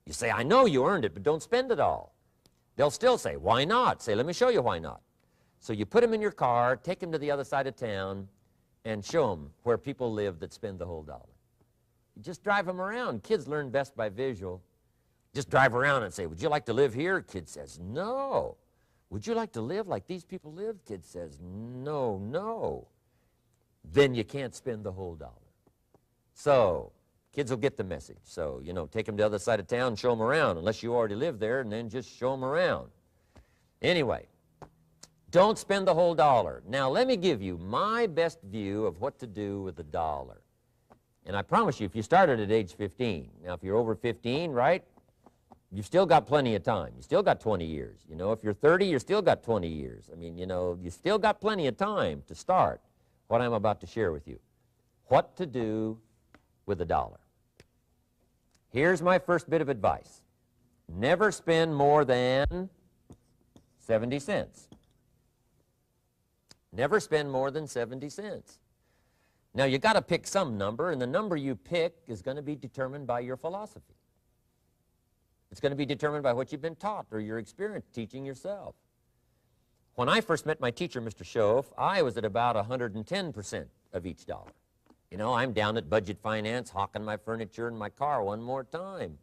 You say, I know you earned it, but don't spend it all. They'll still say, why not? Say, let me show you why not. So you put them in your car, take them to the other side of town, and show them where people live that spend the whole dollar. You just drive them around. Kids learn best by visual. Just drive around and say, would you like to live here? Kid says, no. Would you like to live like these people live? Kid says, no, no. Then you can't spend the whole dollar. So, kids will get the message. So, take them to the other side of town, show them around, unless you already live there, and then just show them around. Anyway, don't spend the whole dollar. Now, let me give you my best view of what to do with the dollar. And I promise you, if you started at age 15, now if you're over 15, right, you've still got plenty of time. You still got 20 years. If you're 30, you've still got 20 years. I mean, you still got plenty of time to start what I'm about to share with you. What to do with a dollar. Here's my first bit of advice. Never spend more than 70 cents. Never spend more than 70 cents. Now, you got to pick some number, and the number you pick is going to be determined by your philosophy. It's going to be determined by what you've been taught or your experience teaching yourself. When I first met my teacher, Mr. Schoaf, I was at about 110% of each dollar. I'm down at Budget Finance, hawking my furniture and my car one more time.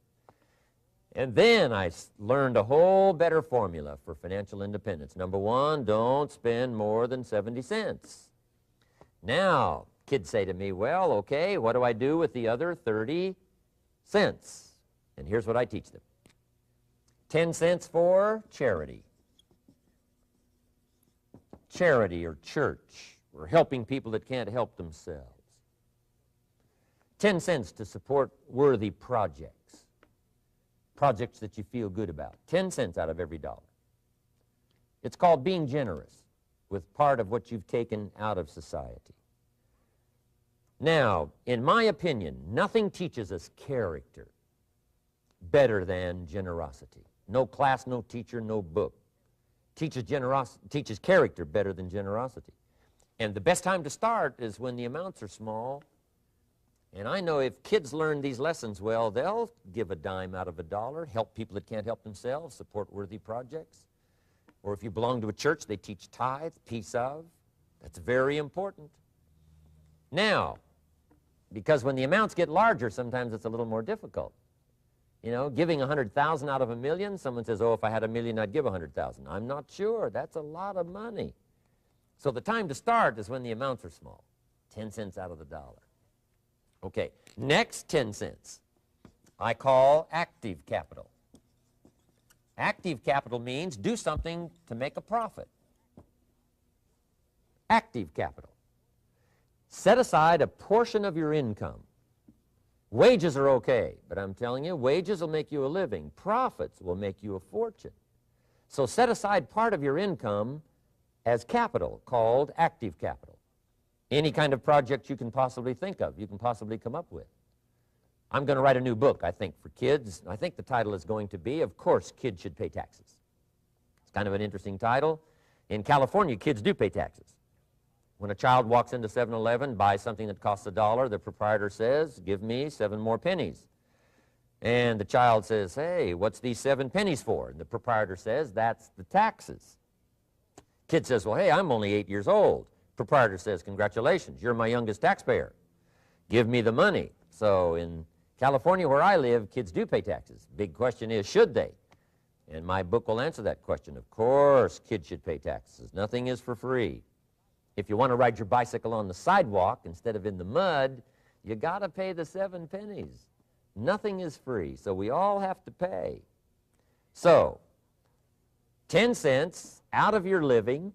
And then I learned a whole better formula for financial independence. Number one, don't spend more than 70 cents. Now, kids say to me, well, okay, what do I do with the other 30 cents? And here's what I teach them. 10 cents for charity. Charity or church, or helping people that can't help themselves. 10 cents to support worthy projects, projects that you feel good about. 10 cents out of every dollar. It's called being generous with part of what you've taken out of society. Now, in my opinion, nothing teaches us character better than generosity. No class, no teacher, no book teaches character better than generosity. And the best time to start is when the amounts are small And I know if kids learn these lessons well, they'll give a dime out of a dollar, help people that can't help themselves, support worthy projects. Or if you belong to a church, they teach tithe, piece of. That's very important. Now, because when the amounts get larger, sometimes it's a little more difficult. You know, giving 100,000 out of a million, someone says, oh, if I had a million, I'd give 100,000. I'm not sure. That's a lot of money. So the time to start is when the amounts are small, 10 cents out of the dollar. Okay, next 10 cents I call active capital. Active capital means do something to make a profit. Active capital. Set aside a portion of your income. Wages are okay, but I'm telling you, wages will make you a living. Profits will make you a fortune. So set aside part of your income as capital, called active capital. Any kind of project you can possibly think of, you can possibly come up with. I'm going to write a new book, I think, for kids. I think the title is going to be, Of Course, Kids Should Pay Taxes. It's kind of an interesting title. In California, kids do pay taxes. When a child walks into 7-Eleven, buys something that costs $1, the proprietor says, give me 7 more pennies. And the child says, hey, what's these 7 pennies for? And the proprietor says, that's the taxes. Kid says, well, hey, I'm only 8 years old. Proprietor says, congratulations, you're my youngest taxpayer. Give me the money. So in California, where I live, kids do pay taxes. Big question is, should they? And my book will answer that question. Of course, kids should pay taxes. Nothing is for free. If you want to ride your bicycle on the sidewalk instead of in the mud, you got to pay the 7 pennies. Nothing is free, so we all have to pay. So, 10 cents out of your living,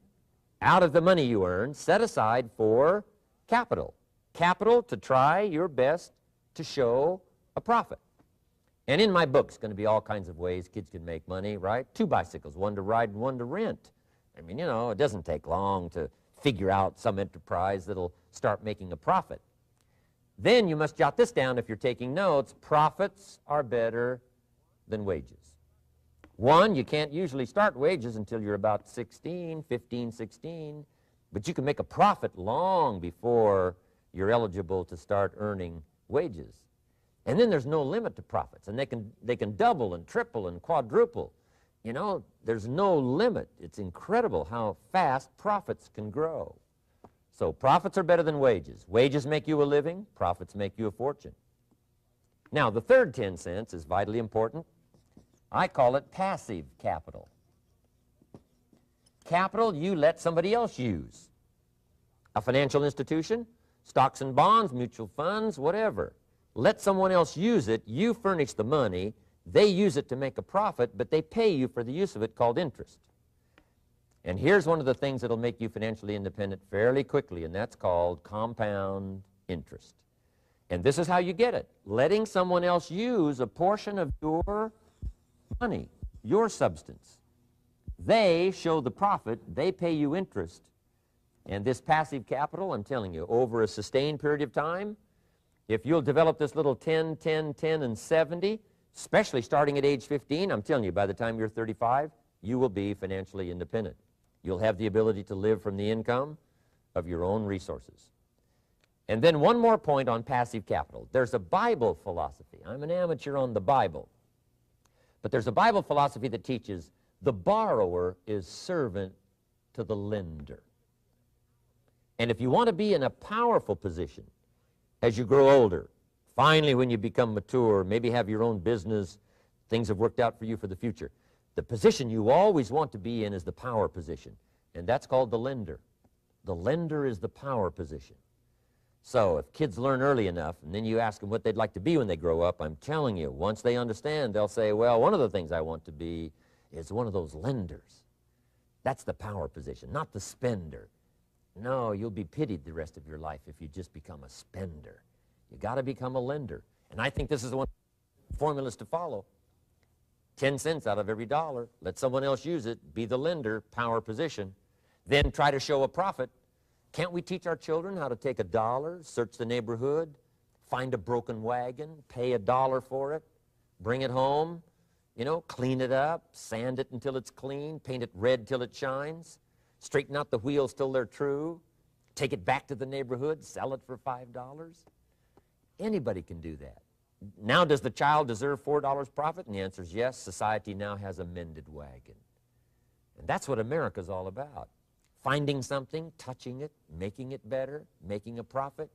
out of the money you earn, set aside for capital. Capital to try your best to show a profit. And in my book, it's going to be all kinds of ways kids can make money, right? 2 bicycles, one to ride and one to rent. I mean, you know, it doesn't take long to figure out some enterprise that'll start making a profit. Then you must jot this down if you're taking notes. Profits are better than wages. 1, you can't usually start wages until you're about 16, 15, 16, but you can make a profit long before you're eligible to start earning wages. And then there's no limit to profits, and they can double and triple and quadruple. You know, there's no limit. It's incredible how fast profits can grow. So profits are better than wages. Wages make you a living. Profits make you a fortune. Now, the third 10 cents is vitally important. I call it passive capital. Capital you let somebody else use. A financial institution, stocks and bonds, mutual funds, whatever. Let someone else use it. You furnish the money. They use it to make a profit, but they pay you for the use of it, called interest. And here's one of the things that'll make you financially independent fairly quickly, and that's called compound interest. And this is how you get it. Letting someone else use a portion of your money, your substance. They show the profit, they pay you interest. And this passive capital, I'm telling you, over a sustained period of time, if you'll develop this little 10, 10, 10, and 70, especially starting at age 15, I'm telling you, by the time you're 35, you will be financially independent. You'll have the ability to live from the income of your own resources. And then one more point on passive capital. There's a Bible philosophy. I'm an amateur on the Bible. But there's a Bible philosophy that teaches the borrower is servant to the lender. And if you want to be in a powerful position as you grow older, finally when you become mature, maybe have your own business, things have worked out for you for the future, the position you always want to be in is the power position, and that's called the lender. The lender is the power position. So if kids learn early enough, and then you ask them what they'd like to be when they grow up, I'm telling you, once they understand, they'll say, well, one of the things I want to be is one of those lenders. That's the power position, not the spender. No, you'll be pitied the rest of your life if you just become a spender. You got to become a lender. And I think this is one of the formulas to follow. 10 cents out of every dollar. Let someone else use it. Be the lender, power position. Then try to show a profit. Can't we teach our children how to take $1, search the neighborhood, find a broken wagon, pay $1 for it, bring it home, you know, clean it up, sand it until it's clean, paint it red till it shines, straighten out the wheels till they're true, take it back to the neighborhood, sell it for $5? Anybody can do that. Now, does the child deserve $4 profit? And the answer is yes. Society now has a mended wagon. And that's what America's all about. Finding something, touching it, making it better, making a profit,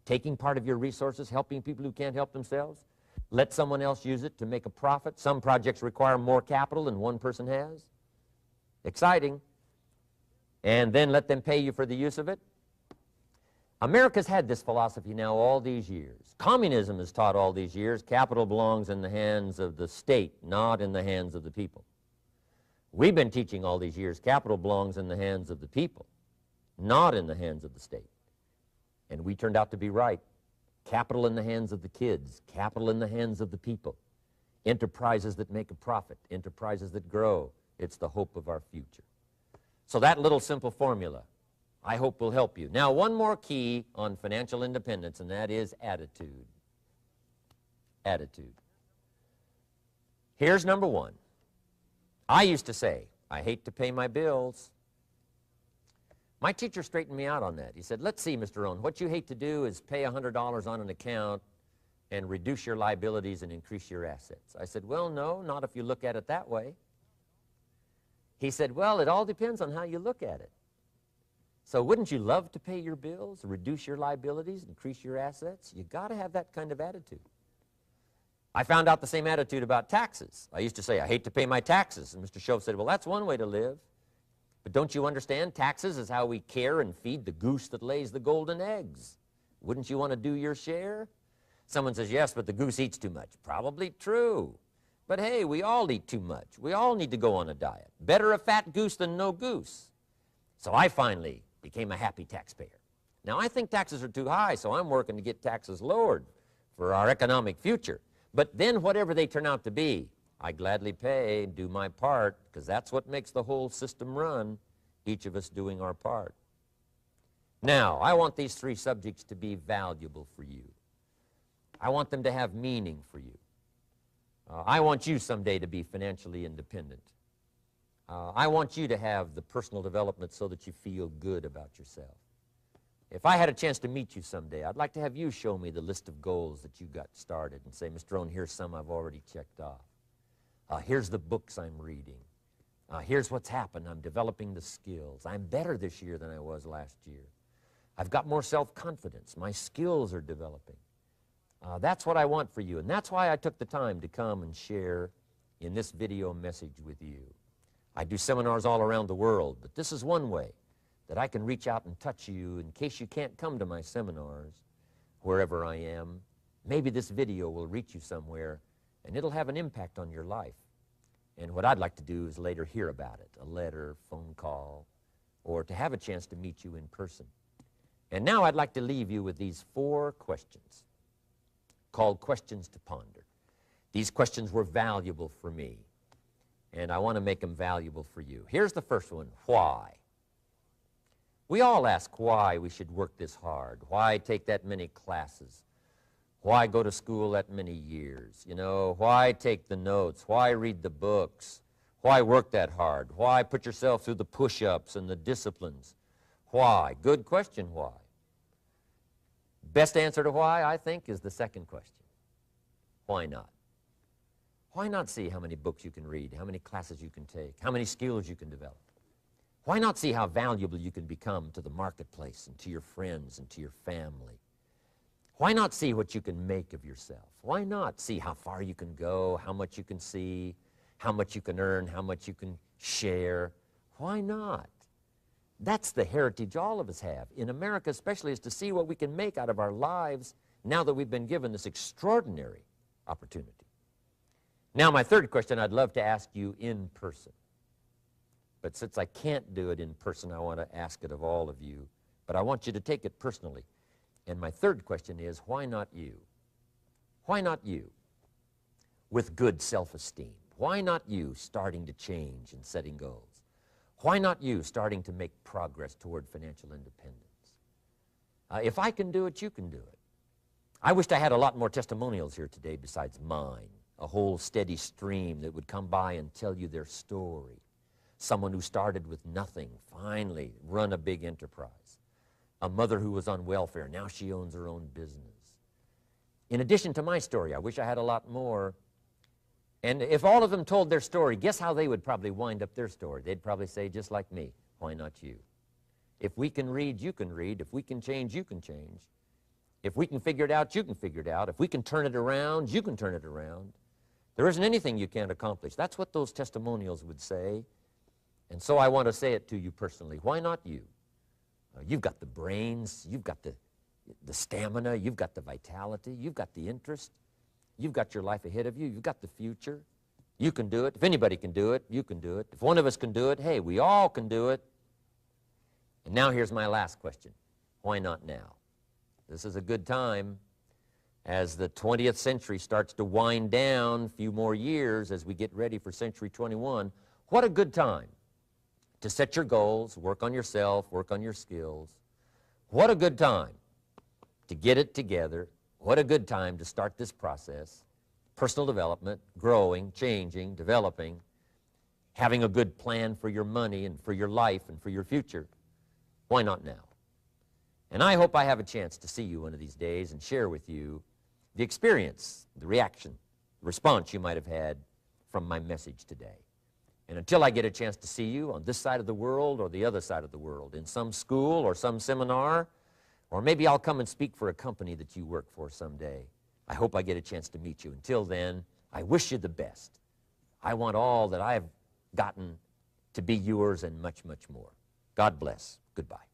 taking part of your resources, helping people who can't help themselves. Let someone else use it to make a profit. Some projects require more capital than one person has. Exciting. And then let them pay you for the use of it. America's had this philosophy now all these years. Communism has taught all these years capital belongs in the hands of the state, not in the hands of the people. We've been teaching all these years capital belongs in the hands of the people, not in the hands of the state. And we turned out to be right. Capital in the hands of the kids, capital in the hands of the people. Enterprises that make a profit, enterprises that grow. It's the hope of our future. So that little simple formula, I hope, will help you. Now, one more key on financial independence, and that is attitude. Attitude. Here's number one. I used to say, I hate to pay my bills. My teacher straightened me out on that. He said, let's see, Mr. Rohn, what you hate to do is pay $100 on an account and reduce your liabilities and increase your assets. I said, well, no, not if you look at it that way. He said, well, it all depends on how you look at it. So wouldn't you love to pay your bills, reduce your liabilities, increase your assets? You got to have that kind of attitude. I found out the same attitude about taxes. I used to say, I hate to pay my taxes. And Mr. Shove said, well, that's one way to live. But don't you understand? Taxes is how we care and feed the goose that lays the golden eggs. Wouldn't you want to do your share? Someone says, yes, but the goose eats too much. Probably true. But hey, we all eat too much. We all need to go on a diet. Better a fat goose than no goose. So I finally became a happy taxpayer. Now, I think taxes are too high, so I'm working to get taxes lowered for our economic future. But then whatever they turn out to be, I gladly pay and do my part, because that's what makes the whole system run, each of us doing our part. Now, I want these three subjects to be valuable for you. I want them to have meaning for you. I want you someday to be financially independent. I want you to have the personal development so that you feel good about yourself. If I had a chance to meet you someday, I'd like to have you show me the list of goals that you got started and say, Mr. Rohn, here's some I've already checked off. Here's the books I'm reading. Here's what's happened. I'm developing the skills. I'm better this year than I was last year. I've got more self-confidence. My skills are developing. That's what I want for you, and that's why I took the time to come and share in this video message with you. I do seminars all around the world, but this is one way that I can reach out and touch you in case you can't come to my seminars, wherever I am. Maybe this video will reach you somewhere, and it'll have an impact on your life. And what I'd like to do is later hear about it, a letter, phone call, or to have a chance to meet you in person. And now I'd like to leave you with these 4 questions called questions to ponder. These questions were valuable for me, and I want to make them valuable for you. Here's the first one, why? We all ask why we should work this hard, why take that many classes, why go to school that many years, you know, why take the notes, why read the books, why work that hard, why put yourself through the push-ups and the disciplines, why? Good question, why? Best answer to why, I think, is the second question. Why not? Why not see how many books you can read, how many classes you can take, how many skills you can develop? Why not see how valuable you can become to the marketplace and to your friends and to your family? Why not see what you can make of yourself? Why not see how far you can go, how much you can see, how much you can earn, how much you can share? Why not? That's the heritage all of us have, in America especially, is to see what we can make out of our lives now that we've been given this extraordinary opportunity. Now, my third question I'd love to ask you in person. But since I can't do it in person, I want to ask it of all of you. But I want you to take it personally. And my third question is, why not you? Why not you with good self-esteem? Why not you starting to change and setting goals? Why not you starting to make progress toward financial independence? If I can do it, you can do it. I wished I had a lot more testimonials here today besides mine, a whole steady stream that would come by and tell you their story. Someone who started with nothing, finally run a big enterprise. A mother who was on welfare, now she owns her own business. in addition to my story. I wish I had a lot more. And if all of them told their story, guess how they would probably wind up their story? They'd probably say, just like me, why not you? If we can read, you can read. If we can change, you can change. If we can figure it out, you can figure it out. If we can turn it around, you can turn it around. There isn't anything you can't accomplish. That's what those testimonials would say. And so I want to say it to you personally. Why not you? You've got the brains, you've got the stamina, you've got the vitality, you've got the interest, you've got your life ahead of you, you've got the future. You can do it. If anybody can do it, you can do it. If one of us can do it, hey, we all can do it. And now here's my last question. Why not now? This is a good time as the 20th century starts to wind down, a few more years as we get ready for century 21. What a good time to set your goals, work on yourself, work on your skills. What a good time to get it together. What a good time to start this process. Personal development, growing, changing, developing, having a good plan for your money and for your life and for your future. Why not now? And I hope I have a chance to see you one of these days and share with you the experience, the reaction, the response you might have had from my message today. And until I get a chance to see you on this side of the world or the other side of the world, in some school or some seminar, or maybe I'll come and speak for a company that you work for someday, I hope I get a chance to meet you. Until then, I wish you the best. I want all that I've gotten to be yours and much, much more. God bless. Goodbye.